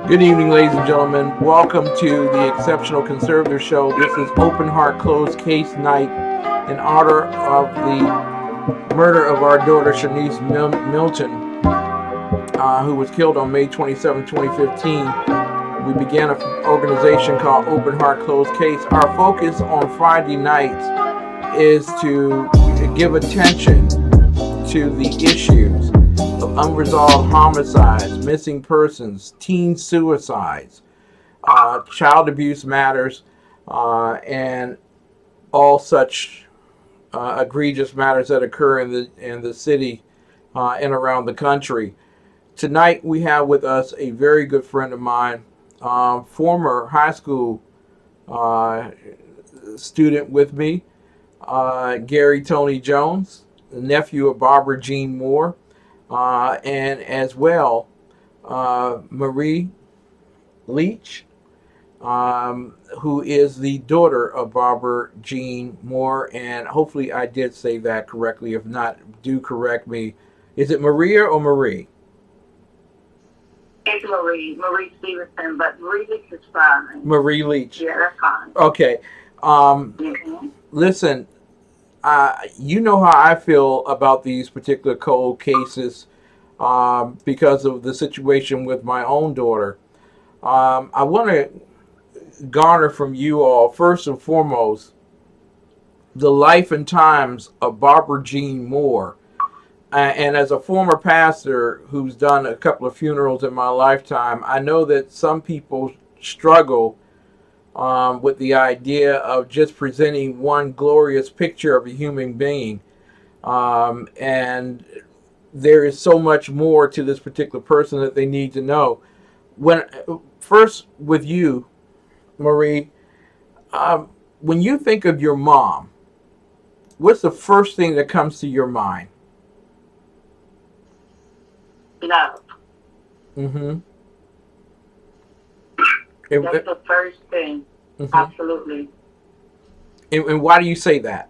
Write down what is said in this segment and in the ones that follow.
Good evening, ladies and gentlemen. Welcome to the Exceptional Conservative Show. This is Open Heart Closed Case Night in honor of the murder of our daughter Shanice Milton, who was killed on May 27, 2015. We began an organization called Open Heart Closed Case. Our focus on Friday nights is to give attention to the issues of unresolved homicides, missing persons, teen suicides, child abuse matters, and all such egregious matters that occur in the city and around the country. Tonight we have with us a very good friend of mine, former high school uh, student with me, Gary Tony Jones, the nephew of Barbara Jean Moore, and as well Marie Leach, who is the daughter of Barbara Jean Moore, and hopefully I did say that correctly. If not, do correct me. Is it Maria or Marie? It's Marie Stevenson, but Marie Leach is fine. Marie Leach. Yeah, that's fine. Okay. Listen, you know how I feel about these particular cold cases because of the situation with my own daughter. I want to garner from you all, first and foremost, the life and times of Barbara Jean Moore. And as a former pastor who's done a couple of funerals in my lifetime, I know that some people struggle with the idea of just presenting one glorious picture of a human being. And there is so much more to this particular person that they need to know. When first with you, Marie, when you think of your mom, what's the first thing that comes to your mind? Love. Mm-hmm. That's the first thing. Mm-hmm. Absolutely. And why do you say that?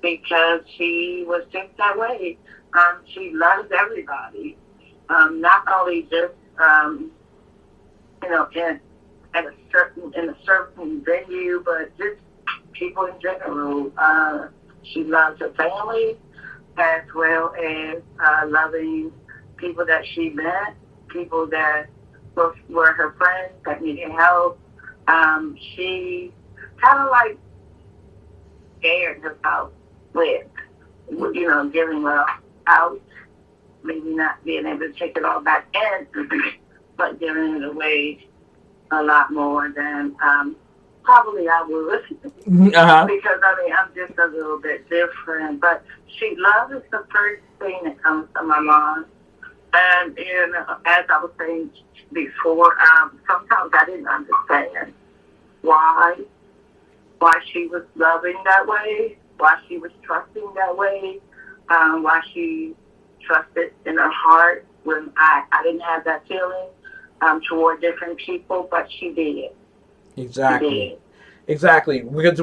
Because she was just that way. She loves everybody. Not only just in a certain venue, but just people in general. She loves her family as well as loving people that she met, people that were her friends that needed help. She kind of like scared herself with, giving out, maybe not being able to take it all back in, but giving it away a lot more than probably I would. Uh-huh. Because, I'm just a little bit different. But love is the first thing that comes to my mind. And as I was saying before, sometimes I didn't understand why she was loving that way, why she was trusting that way, why she trusted in her heart when I didn't have that feeling toward different people, but she did. Exactly. She did. Exactly. Because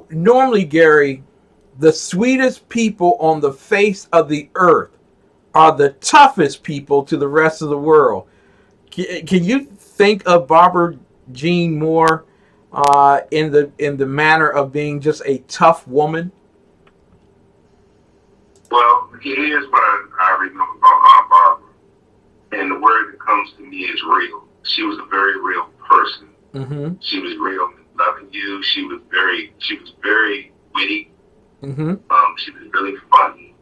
normally, Gary, the sweetest people on the face of the earth are the toughest people to the rest of the world. Can you think of Barbara Jean Moore in the manner of being just a tough woman? Well, here's what I remember about Aunt Barbara, and the word that comes to me is real. She was a very real person. Mm-hmm. She was real in loving you. She was very witty. Mm-hmm. She was really funny,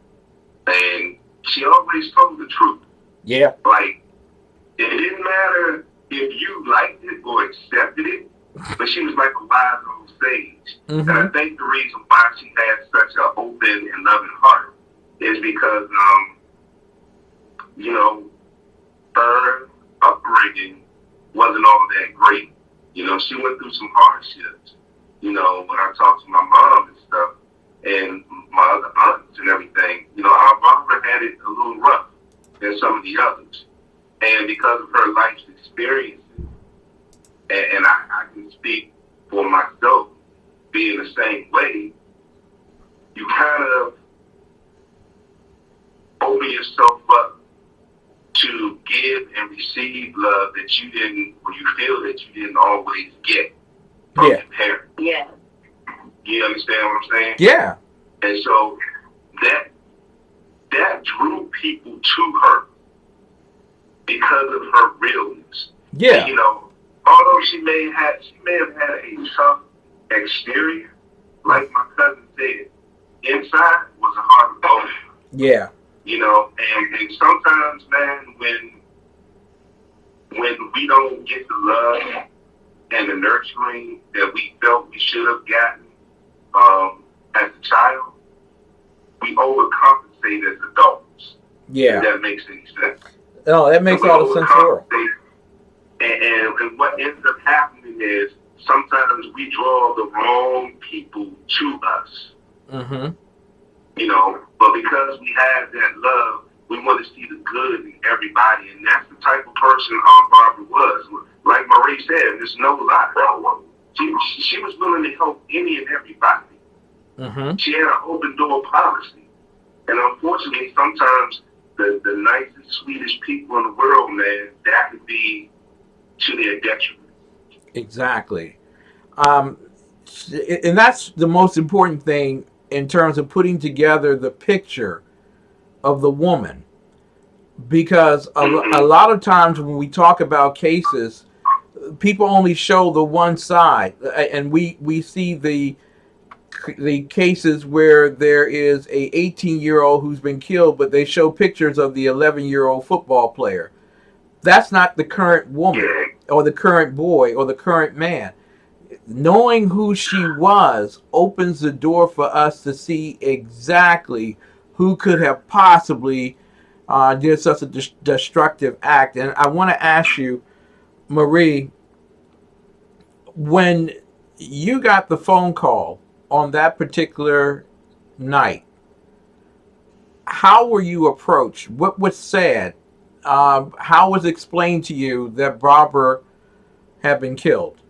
and she always told the truth. Yeah. Like, it didn't matter if you liked it or accepted it, but she was like a wise old sage. Mm-hmm. And I think the reason why she had such an open and loving heart is because, her upbringing wasn't all that great. She went through some hardships. When I talked to my mom and stuff, and my other aunts and everything, our Barbara had it a little rough than some of the others. And because of her life's experiences, and I can speak for myself, being the same way, you kind of open yourself up to give that you didn't, or you feel that you didn't always get from your parents. Yeah. You understand what I'm saying? Yeah. And so that drew people to her because of her realness. Yeah. And, although she may have had a tough exterior, like my cousin said, inside was a heart of gold. Yeah. And sometimes, man, when we don't get the love and the nurturing that we felt we should have gotten as a child, we overcompensate as adults. Yeah. If that makes any sense. No, that makes all the sense in the world. And what ends up happening is sometimes we draw the wrong people to us. Mm-hmm. But because we have that love, we want to see the good in everybody, and that's the type of person Barbara was. Like Marie said, there's no lie. She was willing to help any and everybody. Mm-hmm. She had an open door policy, and unfortunately, sometimes the nicest, sweetest people in the world, man, that could be to their detriment. Exactly. And that's the most important thing in terms of putting together the picture of the woman, because a lot of times when we talk about cases, people only show the one side, and we see the cases where there is a 18-year-old who's been killed, but they show pictures of the 11-year-old football player. That's not the current woman or the current boy or the current man. Knowing who she was opens the door for us to see exactly who could have possibly did such a destructive act. And I want to ask you, Marie, when you got the phone call on that particular night, how were you approached? What was said? How was it explained to you that Barbara had been killed?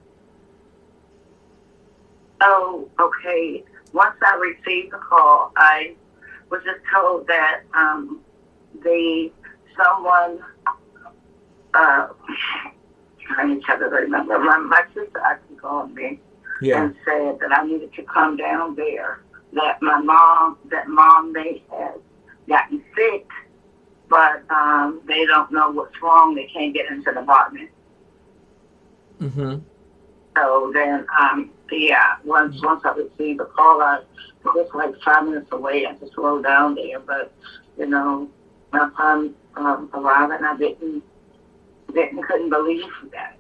Oh, okay. Once I received the call, I was just told that someone, I need to remember, my sister actually called me and said that I needed to come down there, that mom may have gotten sick, but they don't know what's wrong. They can't get into the apartment. Mm-hmm. So then, once I received the call, I was like 5 minutes away. I just rode down there, but my son arrived, and I couldn't believe that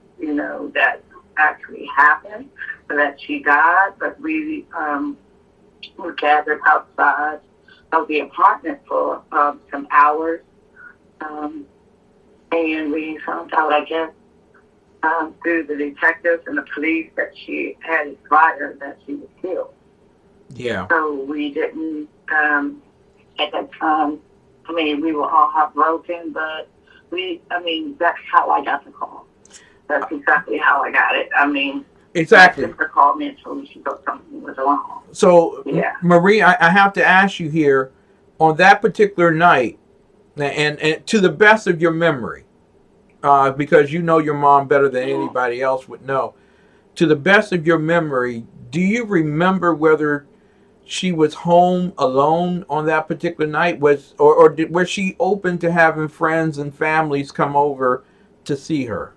that actually happened, that she died. But we gathered outside of the apartment for some hours, and we found out, I guess, through the detectives and the police, that she had advised that she was killed. Yeah. So we didn't, at that time, we were all heartbroken, but that's how I got the call. That's exactly how I got it. Exactly. My sister called me and told me she thought something was wrong. So, yeah. Marie, I have to ask you here, on that particular night, and to the best of your memory, because you know your mom better than anybody else would know. To the best of your memory, do you remember whether she was home alone on that particular night? Was she open to having friends and families come over to see her?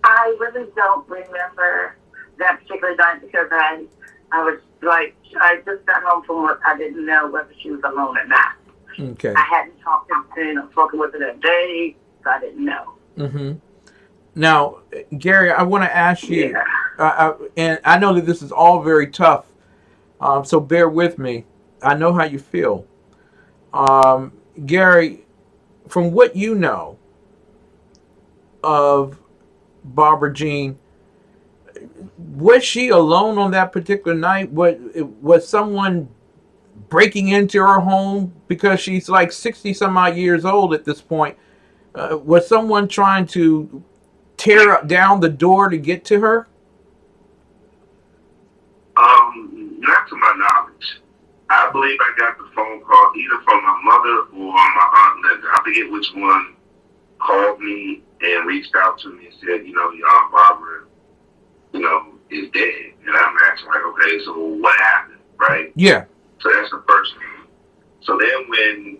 I really don't remember that particular night, because I was like, I just got home from work. I didn't know whether she was alone or not. Okay. I hadn't spoken with her that day, so I didn't know. Mm-hmm. Now, Gary, I want to ask you, and I know that this is all very tough, so bear with me. I know how you feel. Gary, from what you know of Barbara Jean, was she alone on that particular night? Was someone breaking into her home, because she's like 60 some odd years old at this point? Was someone trying to tear down the door to get to her? Not to my knowledge. I believe I got the phone call either from my mother or my aunt Linda. I forget which one called me and reached out to me and said, your Aunt Barbara, is dead. And I'm asking, like, okay, so what happened, right? Yeah. So that's the first thing. So then when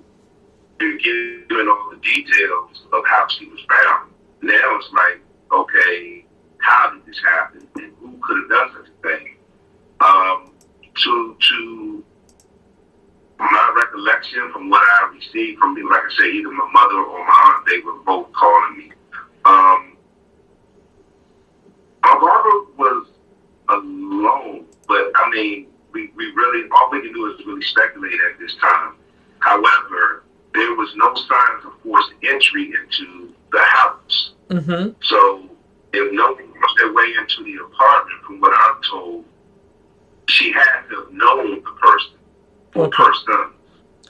you're given all the details of how she was found, now it's like, okay, how did this happen? And who could have done such a thing? To my recollection, from what I received from people, like I said, either my mother or my aunt, they were both calling me. My Barbara was alone, but I mean, we really, all we can do is really speculate at this time. However, there was no signs of forced entry into the house. Mm-hmm. So if no one forced their way into the apartment, from what I'm told, she had to have known the person or person.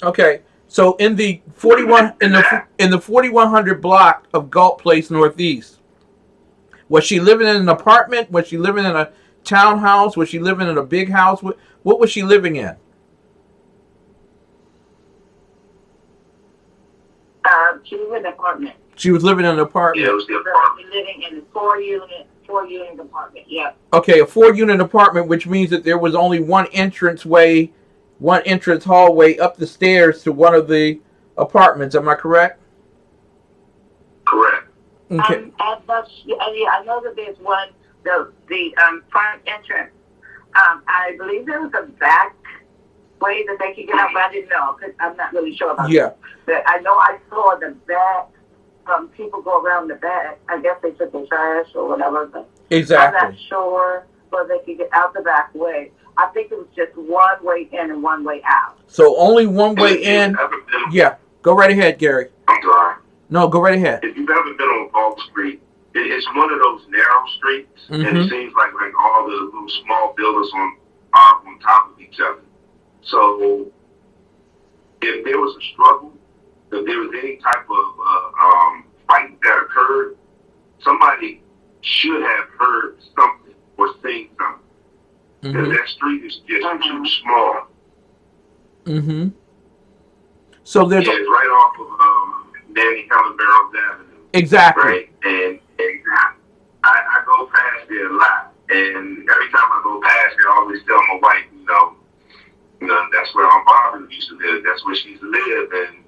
Okay. So in the 4100 block of Galt Place Northeast, was she living in an apartment? Was she living in a townhouse? Was she living in a big house? What was she living in? She was in an apartment. She was living in an apartment. Yeah, it was the apartment. Living in a four-unit apartment. Yeah. Okay, a 4-unit apartment, which means that there was only one entrance hallway up the stairs to one of the apartments. Am I correct? Correct. Okay. I know that there's one, the front entrance. I believe there was a back way that they could get up, but I didn't know because I'm not really sure about that. But I know I saw the back. People go around the back. I guess they took the trash or whatever. But Exactly. I'm not sure whether they could get out the back way. I think it was just one way in and one way out. So only one way in. Yeah. Go right ahead, Gary. I'm sorry. No, go right ahead. If you've ever been on Galt Street, it's one of those narrow streets, and it seems like all the little small buildings are on top of each other. So if there was a struggle, if there was any type of fight that occurred, somebody should have heard something or seen something. Because that street is just too small. Mm-hmm. So there's it's right off of Danny Helen Barrows Avenue. Exactly. Right? And I go past there a lot. And every time I go past there, I always tell my wife, that's where Aunt Barbara used to live. That's where she used to live. And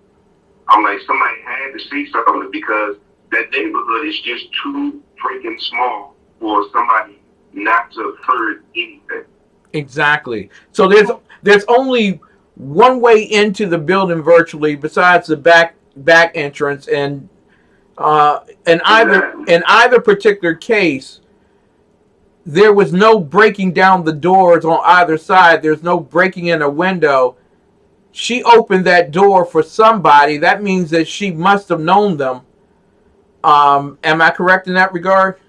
I'm like, somebody had to see something because that neighborhood is just too freaking small for somebody not to have heard anything. Exactly. So there's only one way into the building virtually, besides the back entrance, and in either particular case, there was no breaking down the doors on either side. There's no breaking in a window. She opened that door for somebody. That means that she must have known them. Am I correct in that regard?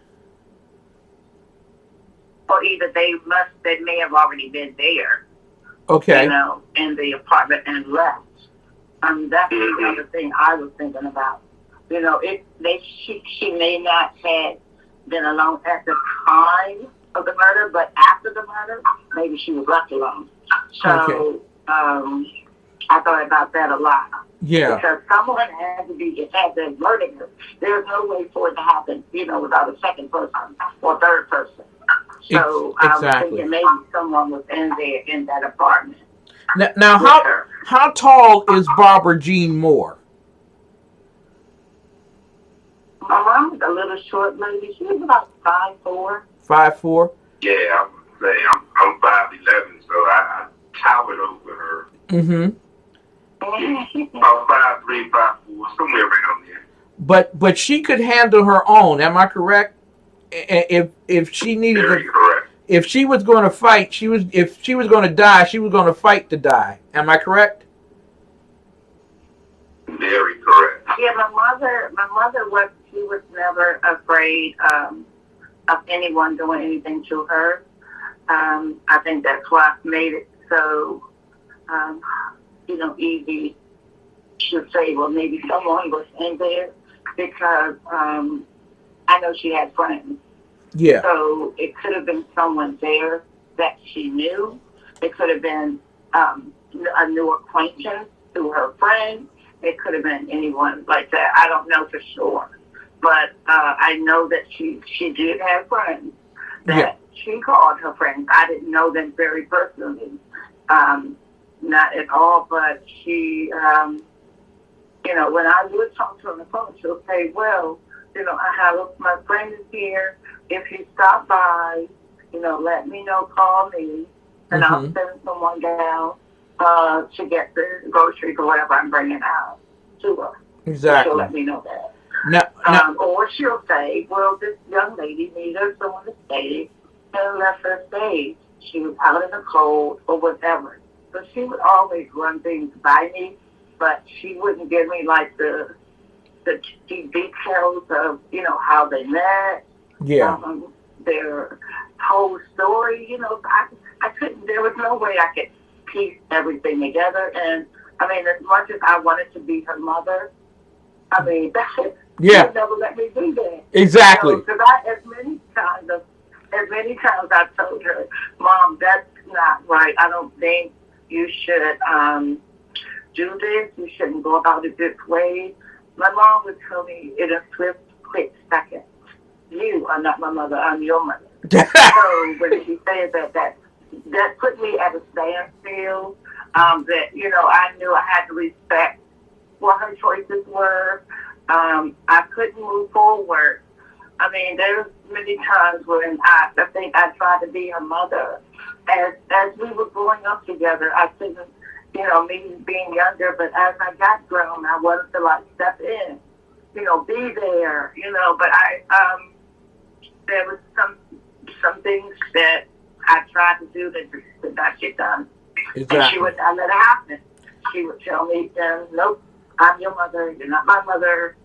Or either they may have already been there. Okay. In the apartment and left. That's the other thing I was thinking about. She may not have been alone at the time of the murder, but after the murder, maybe she was left alone. So I thought about that a lot. Yeah. Because someone had to murder her. There's no way for it to happen, without a second person or third person. So I was thinking maybe someone was in there in that apartment. Now how tall is Barbara Jean Moore? My mom was a little short lady. She was about 5'4". 5'4"? Yeah, I would say I'm 5'11", so I towered over her. Mm-hmm. About 5'3", 5'4", somewhere around there. But she could handle her own. Am I correct? If she needed Very correct. If she was going to fight, if she was going to die, she was going to fight to die. Am I correct? Very correct. Yeah, my mother was never afraid of anyone doing anything to her. I think that's what made it so easy to say, well, maybe someone was in there, because I know she had friends. Yeah. So it could have been someone there that she knew. It could have been a new acquaintance through her friend. it could have been anyone like that. I don't know for sure. But I know that she did have friends that she called her friends. I didn't know them very personally, not at all. But she, when I would talk to her on the phone, she'll say, "Well, I have my friend is here. If you stop by, let me know, call me, and I'll send someone down to get the groceries or whatever I'm bringing out to her." Exactly. She'll let me know that. Now, Or she'll say, "Well, this young lady needed someone to stay and left her stay. She was out in the cold or whatever." So she would always run things by me, but she wouldn't give me like the details of how they met, their whole story. I couldn't. There was no way I could piece everything together. And I mean, as much as I wanted to be her mother, I mean, she would never let me do that. Exactly. Because as many times I told her, "Mom, that's not right. I don't think you should do this. You shouldn't go about it this way." My mom would tell me in a swift, quick second, "You are not my mother. I'm your mother." So when she said that put me at a standstill. That I knew I had to respect what her choices were. I couldn't move forward. I mean, there were many times when I think I tried to be her mother. As we were growing up together, I couldn't, me being younger, but as I got grown, I wanted to step in, be there, but there was some things that I tried to do that just did not get done. Exactly. And she would not let it happen. She would tell me, "Nope, I'm your mother. You're not my mother.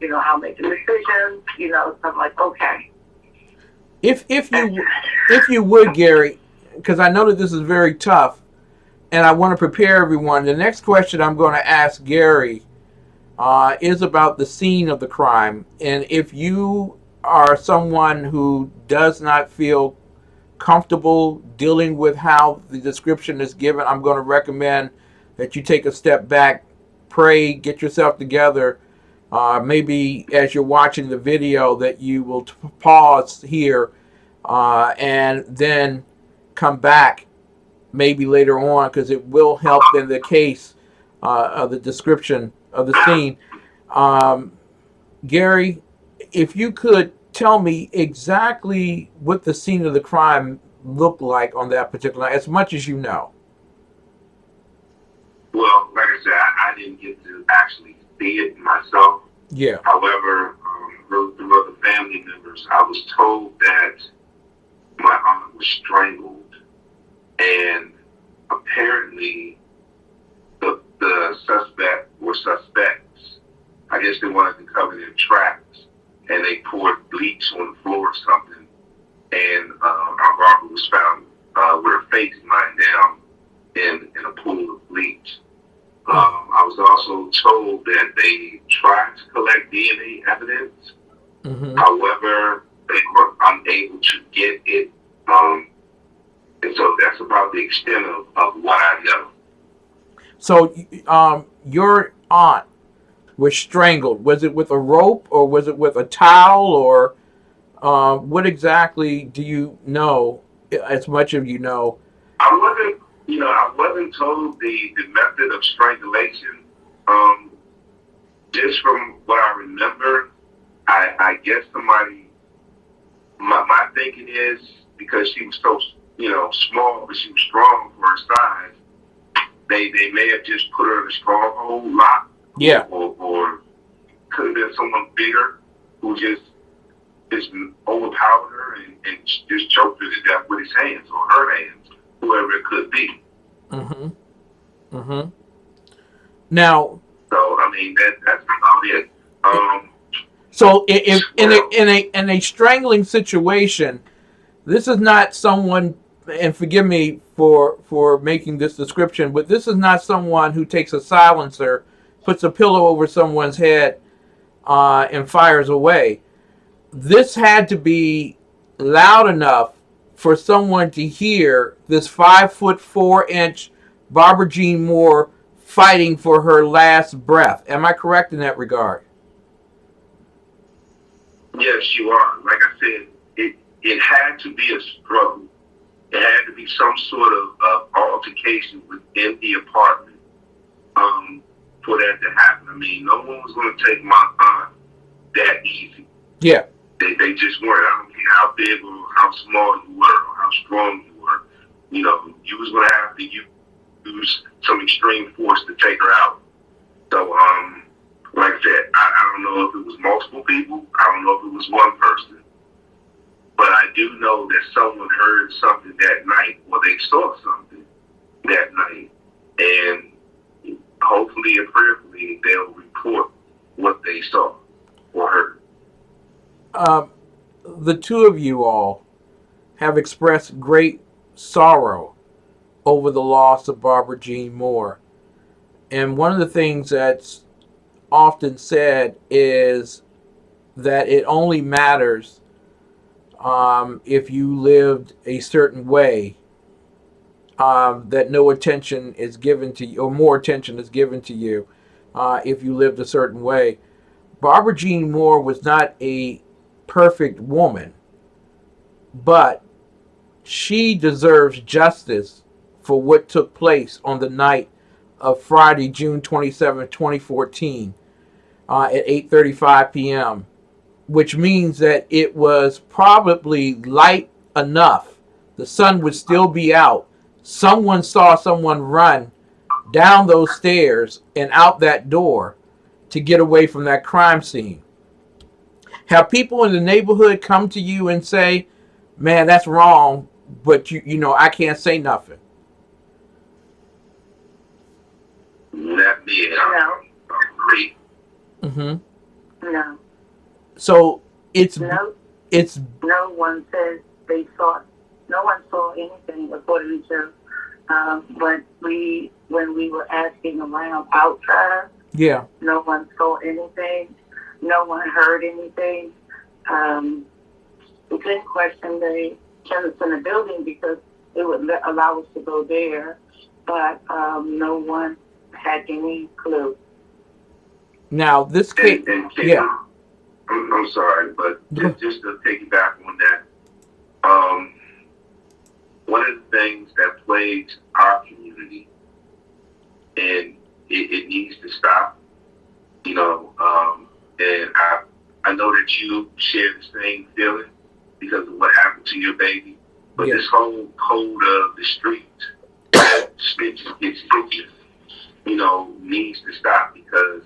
I'll make the decisions." So I'm like, okay. If you would, Gary, because I know that this is very tough, and I want to prepare everyone. The next question I'm going to ask Gary is about the scene of the crime, and if you are someone who does not feel comfortable dealing with how the description is given, I'm going to recommend that you take a step back, pray, get yourself together. Maybe as you're watching the video that you will pause here and then come back maybe later on, because it will help in the case of the description of the scene. Gary, if you could tell me exactly what the scene of the crime looked like on that particular night, as much as you know. Well, like I said, I didn't get to actually see it myself. Yeah. However, through other family members, I was told that my aunt was strangled, and apparently the suspect or suspects, I guess they wanted to cover their tracks, and they poured bleach on the floor or something, and our robber was found with her face lying down in a pool of bleach. I was also told that they tried to collect DNA evidence. However, they were unable to get it. And so that's about the extent of what I know. So your aunt was strangled. Was it with a rope, or was it with a towel, or what exactly do you know, as much as you know? I wasn't told the method of strangulation. Just from what I remember, I guess somebody, my thinking is, because she was so, small, but she was strong for her size, they may have just put her in a stronghold lock. Yeah. Or could have been someone bigger who just overpowered her and just choked her to death with his hands or her hands, whoever it could be. Now. So I mean that's about it. So if in a strangling situation, this is not someone, and forgive me for making this description, but this is not someone who takes a silencer, puts a pillow over someone's head, and fires away. This had to be loud enough for someone to hear this 5'4" Barbara Jean Moore fighting for her last breath. Am I correct in that regard? Yes, you are. Like I said, it had to be a struggle. It had to be some sort of altercation within the apartment for that to happen. I mean, no one was going to take my aunt that easy. Yeah. They just weren't. I don't care how big or how small you were or how strong you were. You know, you was going to have to use some extreme force to take her out. So, like I said, I don't know if it was multiple people. I don't know if it was one person. But I do know that someone heard something that night, or they saw something that night. And hopefully and prayerfully, they'll report what they saw or heard. The two of you all have expressed great sorrow over the loss of Barbara Jean Moore. And one of the things that's often said is that it only matters if you lived a certain way, that no attention is given to you, or more attention is given to you if you lived a certain way. Barbara Jean Moore was not a perfect woman, but she deserves justice for what took place on the night of Friday, June 27, 2014, at 8:35 p.m., which means that it was probably light enough. The sun would still be out. Someone saw someone run down those stairs and out that door to get away from that crime scene. Have people in the neighborhood come to you and say, "Man, that's wrong," but you know, I can't say nothing? That being great. No. So it's No. it's No one said they saw. No one saw anything according to when we were asking around outside. yeah. No one saw anything. No one heard anything. We couldn't question the tenants in the building because it would allow us to go there, but no one had any clue. Now this case, yeah. I'm sorry, but just to piggyback on that, one of the things that plagues our community, and it needs to stop, you know, and I know that you share the same feeling because of what happened to your baby, but Yeah. this whole code of the streets, snitches get stitches, you know, needs to stop because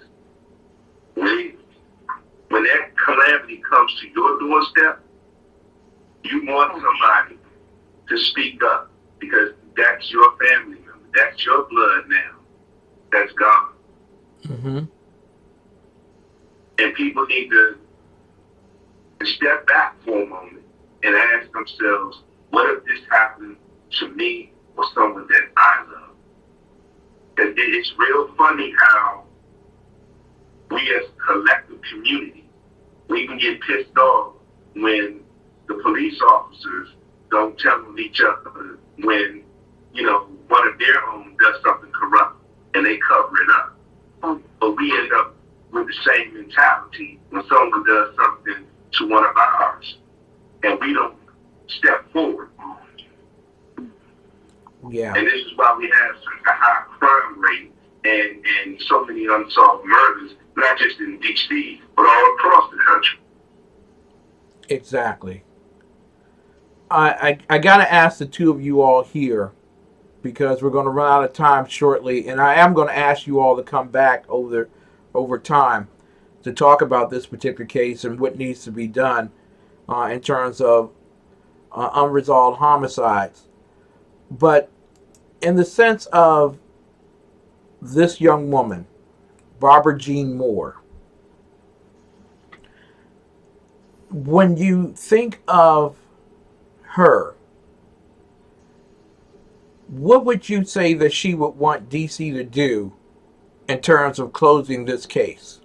when that calamity comes to your doorstep, you want somebody to speak up because that's your family member. That's your blood now. That's gone. Mm-hmm. And people need to step back for a moment and ask themselves, what if this happened to me or someone that I love? It's real funny how we as a collective community, we can get pissed off when the police officers don't tell on each other when, you know, one of their own does something corrupt and they cover it up. But we end up with the same mentality when someone does something to one of ours and we don't step forward. Yeah. And this is why we have such a high crime rate and so many unsolved murders, not just in D.C., but all across the country. Exactly. I got to ask the two of you all here because we're going to run out of time shortly, and I am going to ask you all to come back over time to talk about this particular case and what needs to be done in terms of unresolved homicides. But in the sense of this young woman, Barbara Jean Moore, when you think of her, what would you say that she would want DC to do in terms of closing this case?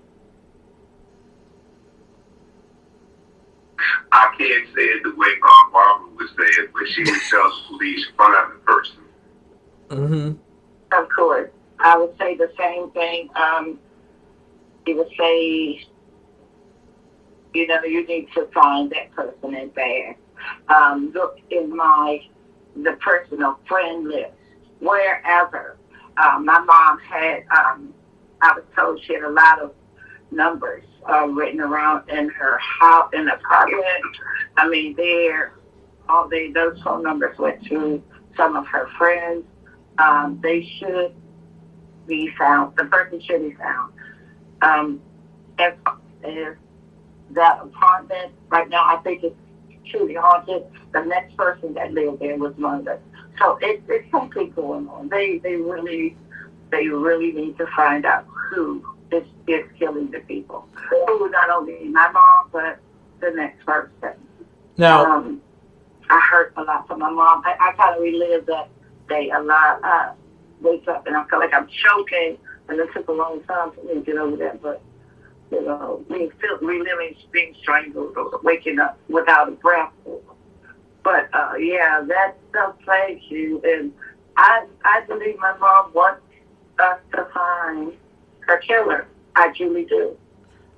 I can't say it the way Barbara would say it, but she would tell the police, find the person. Mm-hmm. Of course. I would say the same thing. He would say, you need to find that person in there. Look in the personal friend list, wherever. My mom had, I was told she had a lot of numbers written around in her house, in the apartment. I mean, those phone numbers went to some of her friends. They should be found. The person should be found. As as that apartment right now, I think it's truly haunted. The next person that lived there was murdered. So it's something going on. They really need to find out who is killing the people. Who, not only my mom, but the next person. Now, I heard a lot from my mom. I kind of relived that day a lot. I wake up and I feel like I'm choking, and it took a long time for me to get over that. But reliving being strangled or waking up without a breath. But yeah, that stuff plagues you, and I believe my mom wants us to find her killer. I truly do.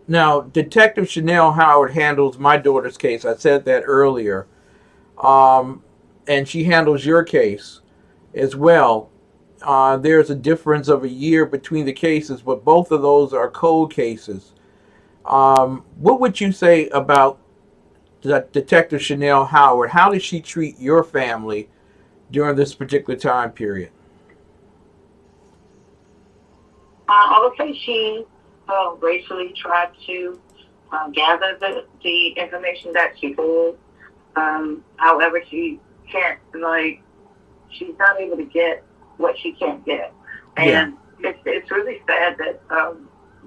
now, Detective Chanel Howard handles my daughter's case. I said that earlier, and she handles your case as well. There's a difference of a year between the cases, but both of those are cold cases. What would you say about Detective Chanel Howard? How did she treat your family during this particular time period? I would say she gracefully tried to gather the information that she could. However, she can't, she's not able to get what she can't get. Yeah. And it's really sad that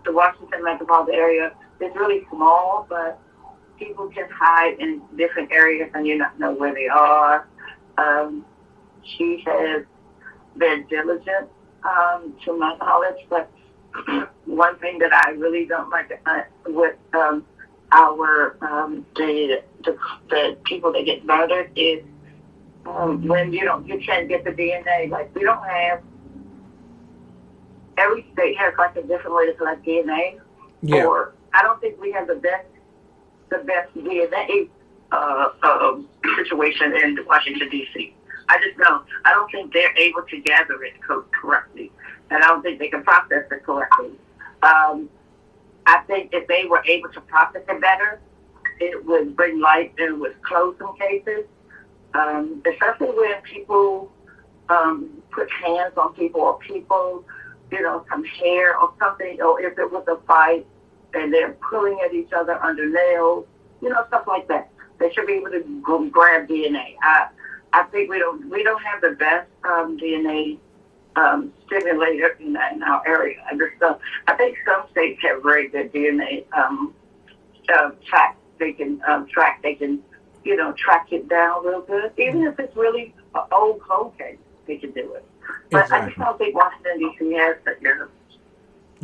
the Washington metropolitan area is really small, but people can hide in different areas and you not know where they are. She has been diligent, to my knowledge, but one thing that I really don't like with our the people that get murdered is when you can't get the DNA. Like, we don't have, every state has like a different way to collect DNA. Yeah. Or I don't think we have the best DNA situation in Washington D.C. I don't think they're able to gather it correctly, and I don't think they can process it correctly. I think if they were able to process it better, it would bring light and would close some cases, especially when people put hands on people, or people, some hair or something, or if it was a fight and they're pulling at each other under nails, stuff like that. They should be able to go grab DNA. I think we don't have the best DNA stimulator in our area. I think some states have very good DNA track. They can track. They can track it down real good. Even if it's really an old cold case, they can do it. But exactly. I just don't think Washington D.C. has that.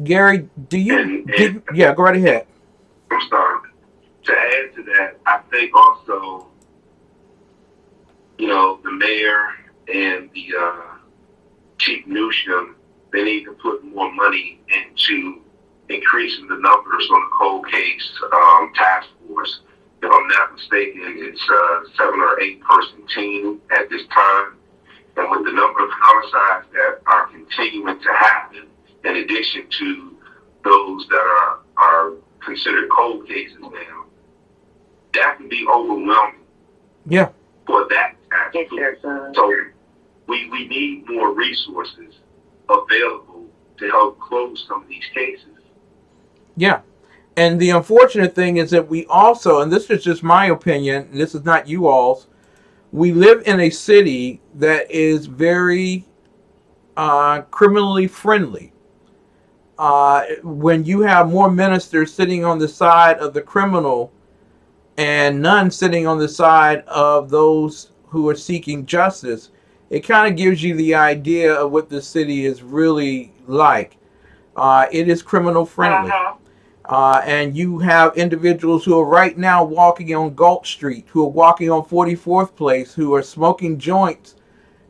Gary, yeah, go right ahead. I'm sorry. To add to that, I think also, the mayor and the Chief Newsom, they need to put more money into increasing the numbers on the cold case task force. If I'm not mistaken, it's a 7 or 8 person team at this time. And with the number of homicides that are continuing to happen, in addition to those that are considered cold cases now, that can be overwhelming. Yeah. For that task force. So we need more resources available to help close some of these cases. Yeah. And the unfortunate thing is that we also, and this is just my opinion, and this is not you all's, we live in a city that is very criminally friendly. When you have more ministers sitting on the side of the criminal and none sitting on the side of those who are seeking justice, it kind of gives you the idea of what the city is really like. It is criminal friendly. And you have individuals who are right now walking on Galt Street, who are walking on 44th Place, who are smoking joints,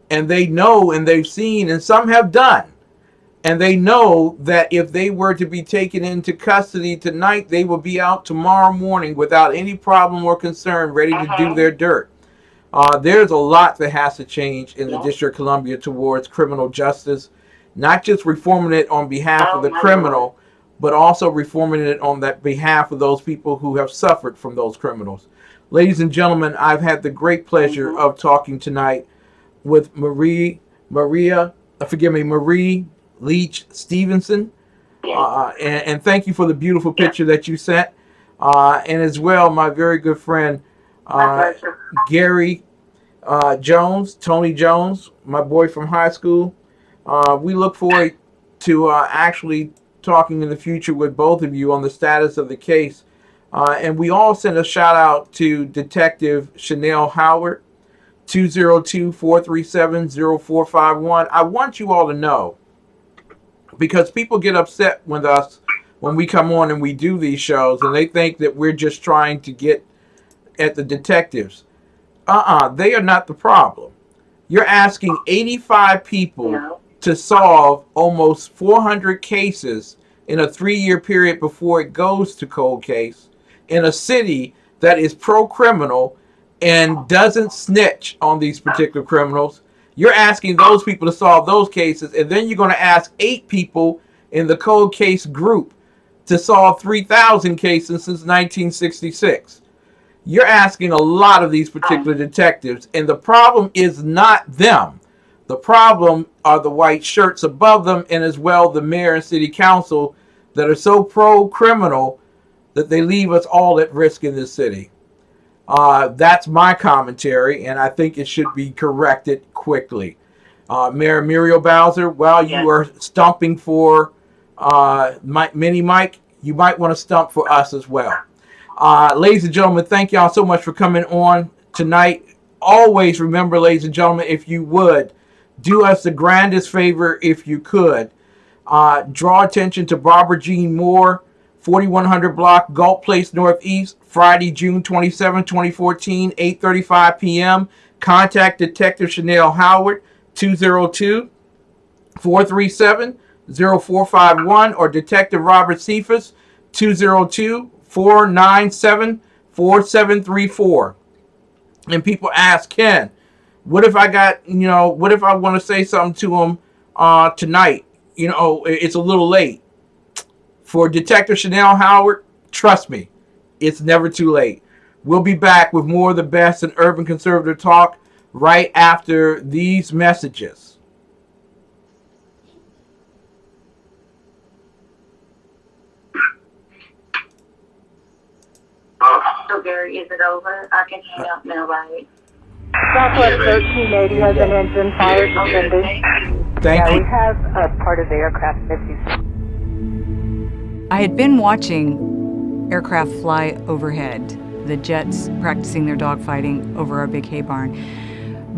and they know and they've seen, and some have done, And they know that if they were to be taken into custody tonight, they will be out tomorrow morning without any problem or concern, ready to do their dirt. There's a lot that has to change in the District of Columbia towards criminal justice, not just reforming it on behalf of the criminal, but also reforming it on that behalf of those people who have suffered from those criminals. Ladies and gentlemen, I've had the great pleasure of talking tonight with Marie Leach Stevenson. And thank you for the beautiful picture that you sent. And as well, my very good friend, Gary Jones, Tony Jones, my boy from high school. We look forward to actually talking in the future with both of you on the status of the case. And we all send a shout out to Detective Chanel Howard, 202-437-0451. I want you all to know, because people get upset with us when we come on and we do these shows, and they think that we're just trying to get at the detectives. They are not the problem. You're asking 85 people to solve almost 400 cases in a 3-year period before it goes to cold case in a city that is pro-criminal and doesn't snitch on these particular criminals. You're asking those people to solve those cases, and then you're going to ask 8 people in the cold case group to solve 3,000 cases since 1966. You're asking a lot of these particular detectives, and the problem is not them. The problem are the white shirts above them, and as well the mayor and city council that are so pro-criminal that they leave us all at risk in this city. That's my commentary, and I think it should be corrected quickly. Mayor Muriel Bowser, while you are stumping for Mini Mike, you might want to stump for us as well. Ladies and gentlemen, thank y'all so much for coming on tonight. Always remember, ladies and gentlemen, if you would, do us the grandest favor if you could. Draw attention to Barbara Jean Moore, 4100 block, Galt Place Northeast, Friday, June 27, 2014, 8:35 p.m. Contact Detective Chanel Howard, 202-437-0451, or Detective Robert Cephas, 202-497-4734. And people ask, Ken, what if I want to say something to him tonight? It's a little late. For Detective Chanel Howard, trust me, it's never too late. We'll be back with more of the best in urban conservative talk right after these messages. So, Gary, is it over? I can hang up now, right? Southwest 1380 has an engine fire suspended. Thank you. We have a part of the aircraft missing. I had been watching aircraft fly overhead, the jets practicing their dogfighting over our big hay barn.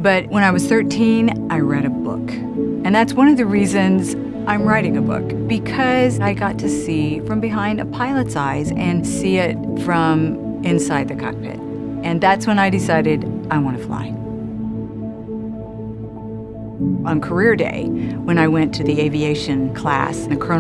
But when I was 13, I read a book. And that's one of the reasons I'm writing a book, because I got to see from behind a pilot's eyes and see it from inside the cockpit. And that's when I decided I want to fly. On career day, when I went to the aviation class, the colonel